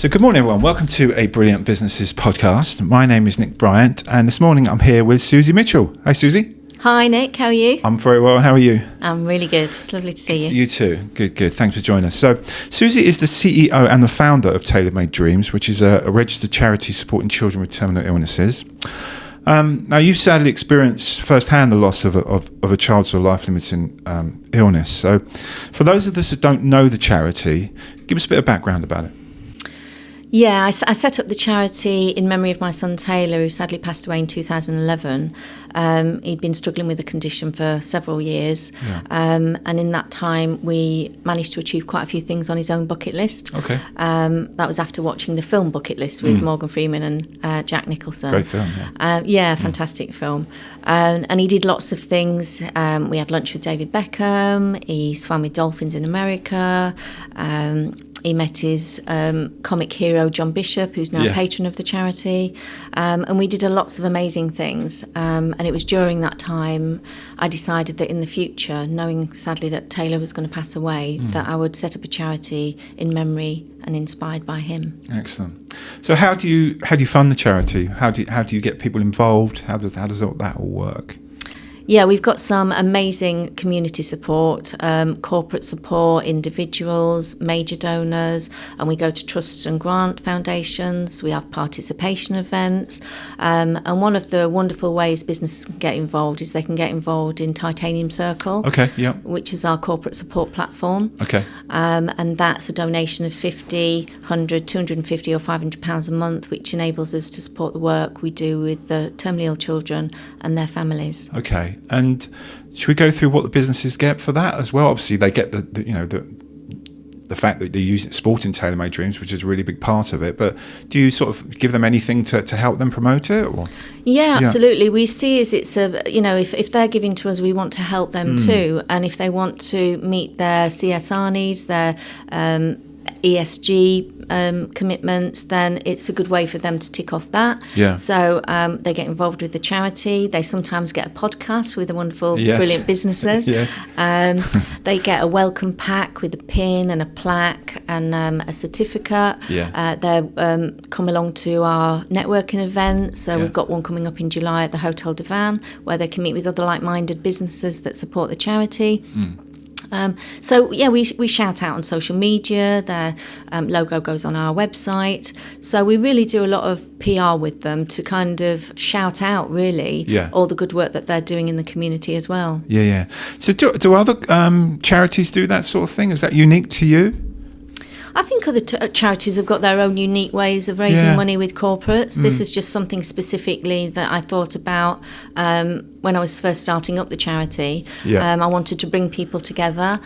So good morning, everyone. Welcome to a Brilliant Businesses podcast. My name is Nick Bryant, and this morning I'm here with Suzi Mitchell. Hi, Suzi. Hi, Nick. How are you? I'm very well, and how are you? I'm really good. It's lovely to see you. You too. Good. Thanks for joining us. So Suzi is the CEO and the founder of Tailor Made Dreams, which is a registered charity supporting children with terminal illnesses. Now, you've sadly experienced firsthand the loss of a child's life-limiting illness. So for those of us that don't know the charity, give us a bit of background about it. Yeah, I set up the charity in memory of my son Taylor, who sadly passed away in 2011. He'd been struggling with the condition for several years. Yeah. And in that time, we managed to achieve quite a few things on his own bucket list. Okay. That was after watching the film Bucket List with Morgan Freeman and Jack Nicholson. Great film, yeah. Fantastic film. And he did lots of things. We had lunch with David Beckham. He swam with dolphins in America. He met his comic hero, John Bishop, who's now patron of the charity. And we did lots of amazing things. And it was during that time I decided that in the future, knowing sadly that Taylor was going to pass away, that I would set up a charity in memory and inspired by him. Excellent. So how do you fund the charity? How do you get people involved? How does all that all work? Yeah, we've got some amazing community support, corporate support, individuals, major donors, and we go to trusts and grant foundations. We have participation events. And one of the wonderful ways businesses can get involved is they can get involved in Titanium Circle, which is our corporate support platform. Okay. And that's a donation of 50, 100, 250 or £500 a month, which enables us to support the work we do with the terminally ill children and their families. Okay. And should we go through what the businesses get for that as well? Obviously, they get the fact that they're using supporting Tailor Made Dreams, which is a really big part of it. But do you sort of give them anything to help them promote it? Or? Yeah, absolutely. We see it's if they're giving to us, we want to help them too. And if they want to meet their CSR needs, their ESG commitments, then it's a good way for them to tick off that. Yeah. So they get involved with the charity. They sometimes get a podcast with the wonderful, brilliant businesses. They get a welcome pack with a pin and a plaque and a certificate. They come along to our networking events. So we've got one coming up in July at the Hotel Divan, where they can meet with other like-minded businesses that support the charity. We shout out on social media. Their logo goes on our website. So we really do a lot of PR with them to kind of shout out, really, all the good work that they're doing in the community as well. Yeah. So do other charities do that sort of thing? Is that unique to you? I think other charities have got their own unique ways of raising money with corporates. This is just something specifically that I thought about when I was first starting up the charity. I wanted to bring people together.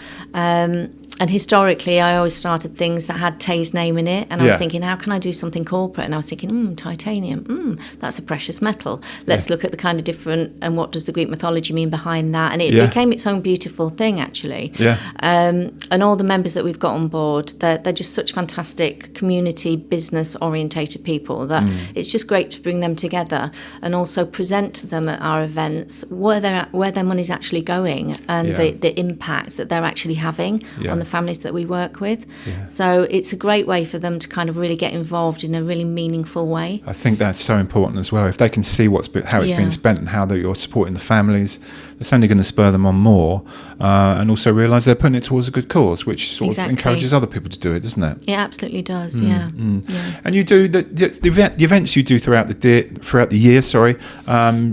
And historically, I always started things that had Tay's name in it. And I was thinking, how can I do something corporate? And I was thinking, titanium, that's a precious metal. Let's look at the kind of different, and what does the Greek mythology mean behind that? And it became its own beautiful thing, actually. And all the members that we've got on board, they're just such fantastic community, business-orientated people that it's just great to bring them together and also present to them at our events where their money's actually going and the impact that they're actually having on the families that we work with. So it's a great way for them to kind of really get involved in a really meaningful way. I think that's so important as well. If they can see how it's being spent and how you're supporting the families, it's only going to spur them on more, and also realise they're putting it towards a good cause, which sort of encourages other people to do it, doesn't it? It absolutely does. And you do the events you do throughout the year.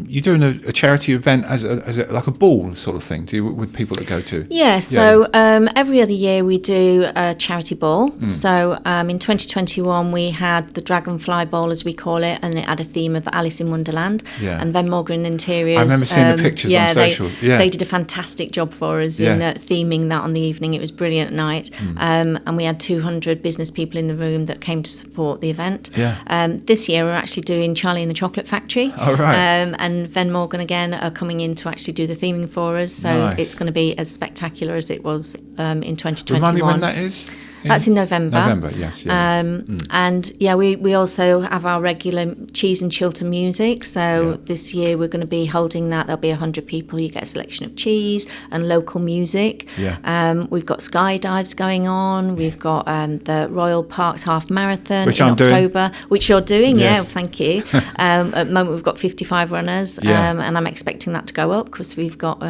You're doing a charity event as like a ball sort of thing, do you, with people that go to? So every other year we do a charity ball. So in 2021 we had the Dragonfly Ball, as we call it, and it had a theme of Alice in Wonderland. And Van Morgan Interiors. I remember seeing the pictures on social. They did a fantastic job for us in theming that on the evening. It was brilliant at night. And we had 200 business people in the room that came to support the event. This year we're actually doing Charlie and the Chocolate Factory. And Van Morgan again are coming in to actually do the theming for us. So it's going to be as spectacular as it was in 2021. Remind me when that is? That's in November. November, yes. Yeah. And we also have our regular cheese and Chiltern music. So this year we're going to be holding that. There'll be 100 people. You get a selection of cheese and local music. Yeah. We've got skydives going on. We've got the Royal Parks Half Marathon which in I'm October, which you're doing. Yes. Yeah, thank you. At the moment we've got 55 runners, and I'm expecting that to go up because we've got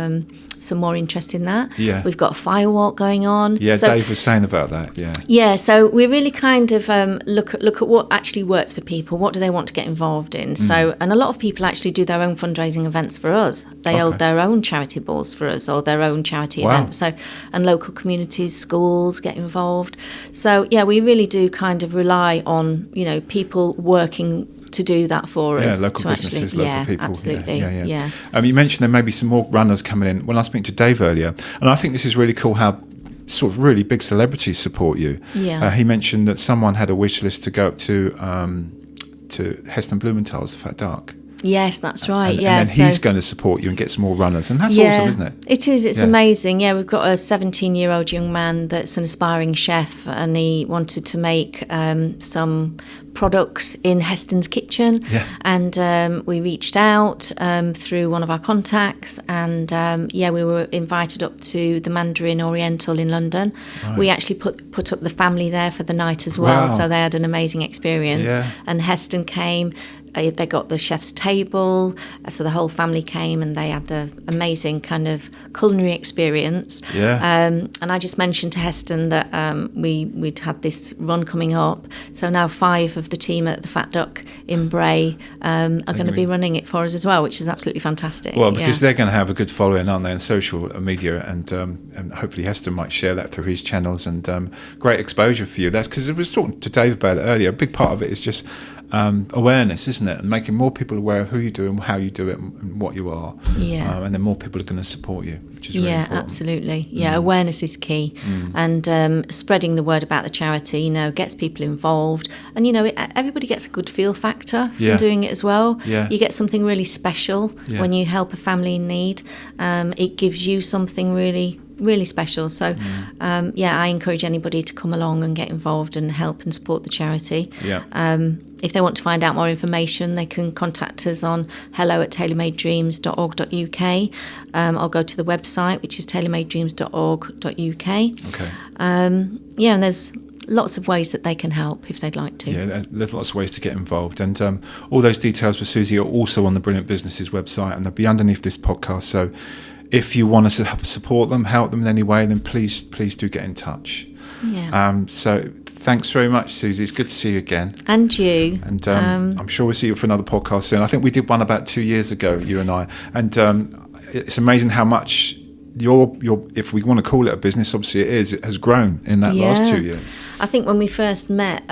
some more interest in that. Yeah. We've got a firewalk going on. Yeah, so, Dave was saying about that. Yeah. Yeah, so we really kind of look at what actually works for people. What do they want to get involved in? So, and a lot of people actually do their own fundraising events for us. They hold their own charity balls for us or their own charity events. So, and local communities, schools get involved. So, yeah, we really do kind of rely on, people working to do that for us. Yeah, local businesses, local people. Absolutely. Yeah. You mentioned there may be some more runners coming in. When I was speaking to Dave earlier, and I think this is really cool how sort of really big celebrities support you. Yeah. He mentioned that someone had a wish list to go up to Heston Blumenthal's the Fat Dark. Yes, that's right. And then he's going to support you and get some more runners, and that's awesome, isn't it? It is. It's amazing. Yeah, we've got a 17-year-old young man that's an aspiring chef, and he wanted to make some products in Heston's kitchen. Yeah. And we reached out through one of our contacts, and we were invited up to the Mandarin Oriental in London. Right. We actually put up the family there for the night as well, so they had an amazing experience. Yeah. And Heston came. They got the chef's table, so the whole family came and they had the amazing kind of culinary experience. Yeah. And I just mentioned to Heston that we'd had this run coming up, so now 5 of the team at the Fat Duck in Bray are going to be running it for us as well, which is absolutely fantastic. Well, because they're going to have a good following, aren't they, on social media, and hopefully Heston might share that through his channels, and great exposure for you. That's because I was talking to Dave about it earlier. A big part of it is just awareness, isn't it? And making more people aware of who you do and how you do it and what you are. Yeah. And then more people are going to support you, which is really important. Absolutely. Yeah, awareness is key. And spreading the word about the charity, gets people involved. And, everybody gets a good feel factor from doing it as well. Yeah. You get something really special when you help a family in need. It gives you something really special. So I encourage anybody to come along and get involved and help and support the charity. If they want to find out more information, they can contact us on hello@tailormadedreams.org.uk, or go to the website, which is tailormadedreams.org.uk. Okay. And there's lots of ways that they can help if they'd like to. Yeah, there's lots of ways to get involved, and all those details for Suzi are also on the Brilliant Businesses website, and they'll be underneath this podcast. So if you want us to support them, help them in any way, then please do get in touch. Yeah. So thanks very much, Suzi. It's good to see you again. And you. And I'm sure we'll see you for another podcast soon. I think we did one about 2 years ago, you and I. And it's amazing how much your if we want to call it a business, obviously it has grown in that last 2 years. I think when we first met,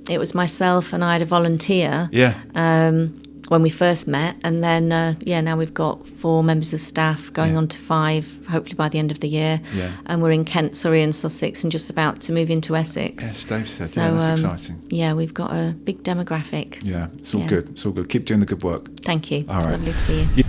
it was myself and I had a volunteer. Yeah. When we first met, and then now we've got 4 members of staff, going on to 5, hopefully by the end of the year. Yeah. And we're in Kent, Surrey, and Sussex, and just about to move into Essex. Yes, Dave said. So, that's exciting. Yeah, we've got a big demographic. Yeah, it's all good. It's all good. Keep doing the good work. Thank you. All right. Lovely to see you.